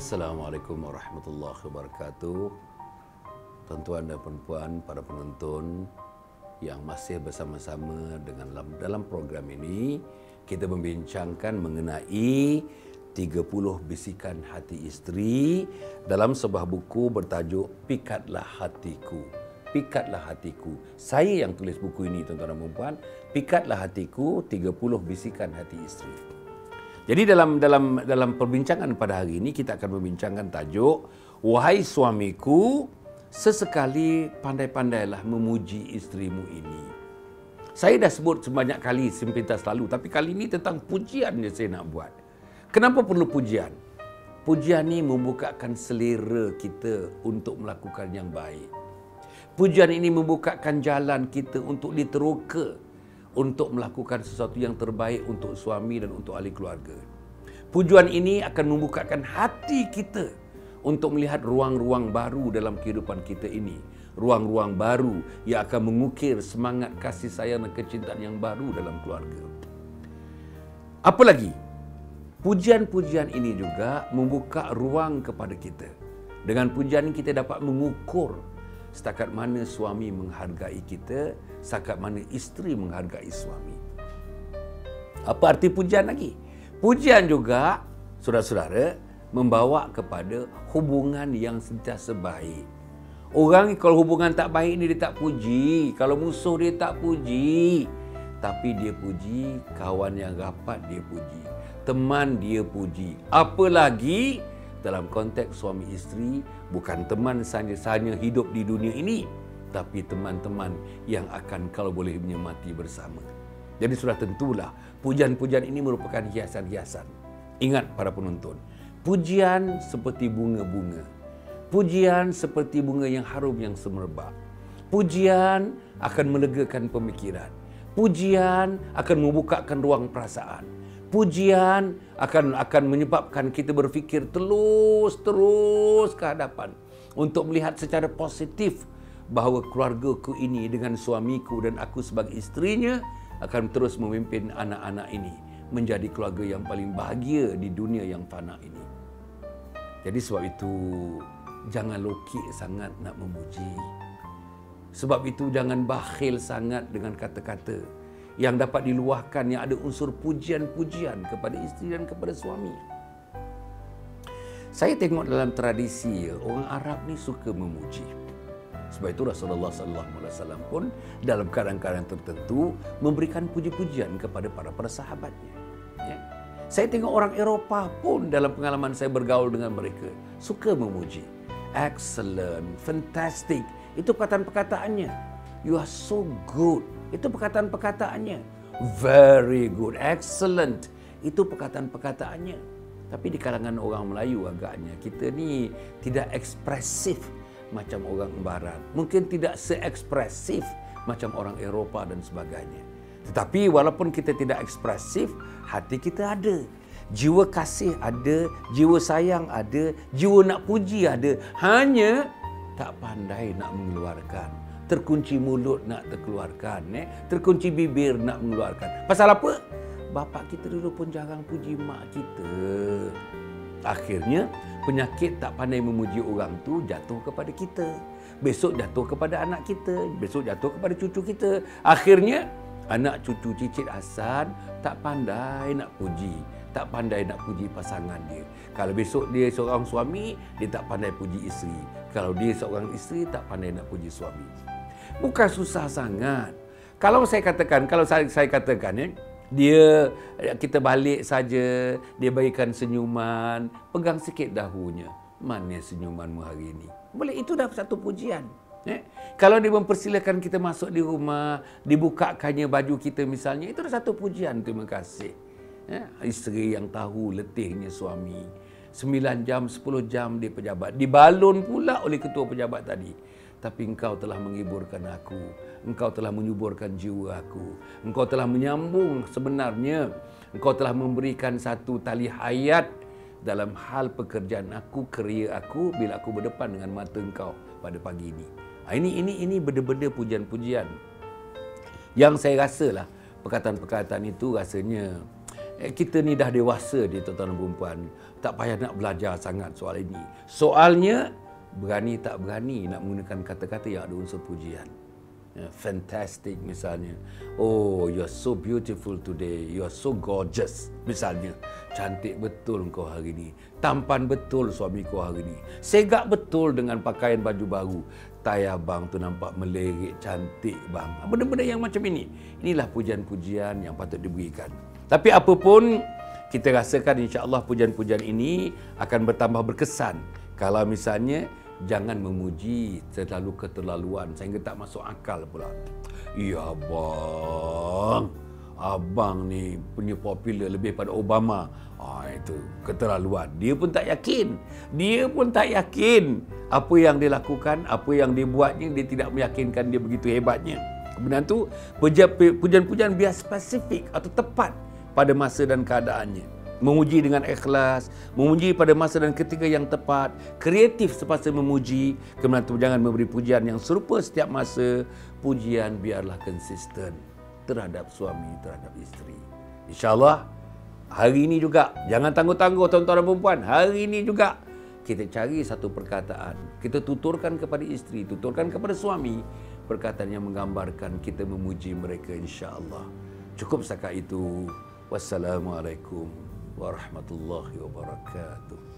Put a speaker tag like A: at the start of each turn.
A: Assalamualaikum warahmatullahi wabarakatuh. Tuan-tuan dan puan-puan, para penonton yang masih bersama-sama dalam program ini, kita membincangkan mengenai 30 bisikan hati isteri dalam sebuah buku bertajuk Pikatlah Hatiku. Pikatlah Hatiku. Saya yang tulis buku ini, tuan-tuan dan puan-puan. Pikatlah Hatiku, 30 bisikan hati isteri. Jadi dalam perbincangan pada hari ini kita akan membincangkan tajuk, wahai suamiku, sesekali pandai-pandailah memuji isterimu ini. Saya dah sebut sebanyak kali sepintas lalu, tapi kali ini tentang pujian yang saya nak buat. Kenapa perlu pujian? Pujian ini membukakan selera kita untuk melakukan yang baik. Pujian ini membukakan jalan kita untuk diteroka, untuk melakukan sesuatu yang terbaik untuk suami dan untuk ahli keluarga. Pujian ini akan membukakan hati kita untuk melihat ruang-ruang baru dalam kehidupan kita ini. Ruang-ruang baru yang akan mengukir semangat kasih sayang dan kecintaan yang baru dalam keluarga. Apalagi, pujian-pujian ini juga membuka ruang kepada kita. Dengan pujian ini kita dapat mengukur setakat mana suami menghargai kita, setakat mana isteri menghargai suami. Apa arti pujian lagi? Pujian juga, saudara-saudara, membawa kepada hubungan yang sentiasa baik. Orang kalau hubungan tak baik ni dia tak puji, kalau musuh dia tak puji, tapi dia puji, kawan yang rapat dia puji, teman dia puji. Apalagi dalam konteks suami isteri, bukan teman sahaja hidup di dunia ini, tapi teman-teman yang akan kalau boleh menyemati bersama. Jadi sudah tentulah pujian-pujian ini merupakan hiasan-hiasan. Ingat para penonton, pujian seperti bunga-bunga. Pujian seperti bunga yang harum yang semerbak. Pujian akan melegakan pemikiran. Pujian akan membukakan ruang perasaan. Pujian akan menyebabkan kita berfikir terus ke hadapan untuk melihat secara positif bahawa keluargaku ini dengan suamiku dan aku sebagai isterinya akan terus memimpin anak-anak ini menjadi keluarga yang paling bahagia di dunia yang fana ini. Jadi sebab itu jangan lokek sangat nak memuji. Sebab itu jangan bakhil sangat dengan kata-kata yang dapat diluahkan yang ada unsur pujian-pujian kepada isteri dan kepada suami. Saya tengok dalam tradisi orang Arab ni suka memuji. Sebab itu Rasulullah SAW pun dalam kadang-kadang tertentu memberikan puji-pujian kepada para sahabatnya. Ya. Saya tengok orang Eropah pun dalam pengalaman saya bergaul dengan mereka suka memuji. Excellent, fantastic, itu perkataan-perkataannya. You are so good, itu perkataan-perkataannya. Very good, excellent, itu perkataan-perkataannya. Tapi di kalangan orang Melayu agaknya kita ni tidak ekspresif macam orang Barat. Mungkin tidak seekspresif macam orang Eropah dan sebagainya. Tetapi walaupun kita tidak ekspresif, hati kita ada. Jiwa kasih ada, jiwa sayang ada, jiwa nak puji ada. Hanya tak pandai nak mengeluarkan. Terkunci mulut nak terkeluarkan, terkunci bibir nak mengeluarkan. Pasal apa? Bapa kita dulu pun jarang puji mak kita. Akhirnya penyakit tak pandai memuji orang tu jatuh kepada kita. Besok jatuh kepada anak kita, besok jatuh kepada cucu kita. Akhirnya anak cucu cicit Hasan tak pandai nak puji, tak pandai nak puji pasangan dia. Kalau besok dia seorang suami, dia tak pandai puji isteri. Kalau dia seorang isteri, tak pandai nak puji suami. Bukan susah sangat. Kalau saya katakan kita balik saja, dia berikan senyuman, pegang sikit dahunya. Mana senyumanmu hari ini? Boleh, itu dah satu pujian. Kalau dia mempersilakan kita masuk di rumah, dibukakannya baju kita misalnya, itu dah satu pujian, terima kasih. Isteri yang tahu letihnya suami. 9 jam, 10 jam di pejabat. Dibalun pula oleh ketua pejabat tadi. Tapi engkau telah menghiburkan aku. Engkau telah menyuburkan jiwa aku. Engkau telah menyambung sebenarnya. Engkau telah memberikan satu tali hayat dalam hal pekerjaan aku, kerja aku bila aku berdepan dengan mata engkau pada pagi ini. Ini benda-benda pujian-pujian yang saya rasalah perkataan-perkataan itu rasanya kita ni dah dewasa di tuan-tuan dan puan-puan. Tak payah nak belajar sangat soal ini. Soalnya berani tak berani nak menggunakan kata-kata yang ada unsur pujian. Fantastic misalnya. Oh, you're so beautiful today. You're so gorgeous misalnya. Cantik betul kau hari ini. Tampan betul suami kau hari ini. Segak betul dengan pakaian baju baru. Tai abang tu nampak melerik cantik bang. Benda-benda yang macam ini. Inilah pujian-pujian yang patut diberikan. Tapi apapun kita rasakan insya-Allah pujian-pujian ini akan bertambah berkesan kalau misalnya jangan memuji terlalu keterlaluan sehingga tak masuk akal pula. Ya abang, abang ni punya popular lebih pada Obama. Itu keterlaluan. Dia pun tak yakin. Dia pun tak yakin apa yang dia lakukan, apa yang dia buatnya, dia tidak meyakinkan dia begitu hebatnya. Kemudian tu pujian-pujian biar spesifik atau tepat pada masa dan keadaannya. Memuji dengan ikhlas, memuji pada masa dan ketika yang tepat, kreatif semasa memuji. Kemudian tu jangan memberi pujian yang serupa setiap masa. Pujian biarlah konsisten terhadap suami, terhadap isteri. InsyaAllah hari ini juga, jangan tangguh-tangguh tuan-tuan dan puan-puan. Hari ini juga kita cari satu perkataan, kita tuturkan kepada isteri, tuturkan kepada suami, perkataan yang menggambarkan kita memuji mereka insya-Allah. Cukup setakat itu. Wassalamualaikum warahmatullahi wabarakatuh.